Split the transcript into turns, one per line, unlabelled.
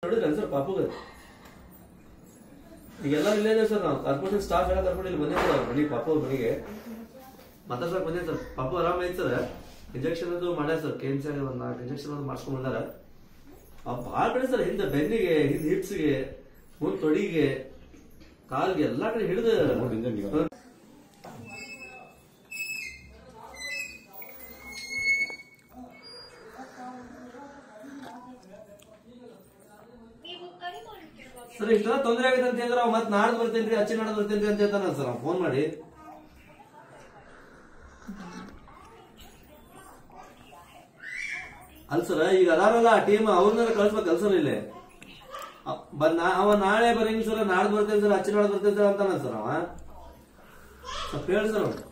ನೋಡಿದ್ರಲ್ಲ ಸರ್ ಪಾಪುಗ ಈಗೆಲ್ಲ ಇಲ್ಲೇ ಇದೆ ಸರ್. ನಾವು ಕಾರ್ಪೊರೇಷನ್ ಸ್ಟಾಫ್ ಎಲ್ಲ ಕರ್ಕೊಂಡು ಇಲ್ಲಿ ಬಂದಿದ್ದೀವಿ ಅವ್ರ ಮನೆಗೆ, ಪಾಪು ಅವ್ರ ಮನೆಗೆ ಮಾತಾಡ್ಸಕ್ ಬಂದಿದೆ ಸರ್. ಪಾಪು ಆರಾಮ ಐತೆ ಸರ್. ಇಂಜೆಕ್ಷನ್ ಅದು ಮಾಡ್ಯಾರ ಸರ್. KMC ಒಂದ್ 4 ಇಂಜೆಕ್ಷನ್ ಅದು ಮಾಡ್ಸ್ಕೊಂಡ್ ಬಂದಾರ. ಭಾಳ ಕಡೆ ಸರ್, ಹಿಂದೆ ಬೆನ್ನಿಗೆ, ಹಿಂದೆ ಹಿಪ್ಸ್ಗೆ, ಮುಂದ್ ತೊಡಿಗೆ, ಕಾಲ್ಗೆ ಎಲ್ಲಾ ಕಡೆ ಹಿಡಿದು ಸರ್. ಇಷ್ಟೆಲ್ಲ ತೊಂದರೆ ಆಗಿದೆ ಅಂತ ಹೇಳಿದ್ರೆ ಮತ್ತೆ ನಾಡ್ದು ಬರ್ತೇನ್ರಿ, ಅಚ್ಚಿ ನಾಡ್ದು ಬರ್ತೇನ್ರಿ ಅಂತ ಹೇಳ್ತಾನ ಸರ್ ಫೋನ್ ಮಾಡಿ. ಅಲ್ ಸರ್, ಈಗ ಅದಾರಲ್ಲ ಟೀಮ್, ಅವ್ರನ್ನೆಲ್ಲ ಕಳ್ಸ್ಬೇಕಲ್ ಸರ್ ಇಲ್ಲಿ. ಅವ ನಾಳೆ ಬರಂಗ ಸರ್, ನಾಡ್ದು ಬರ್ತೇನೆ ಸರ್, ಅಚ್ಚಿ ನಾಡ್ದು ಬರ್ತೇನೆ ಸರ್ ಅಂತಾನ ಸರ್ ಅವ. ಸ್ವಲ್ಪ ಹೇಳಿ ಸರ್ ಅವ್ರು.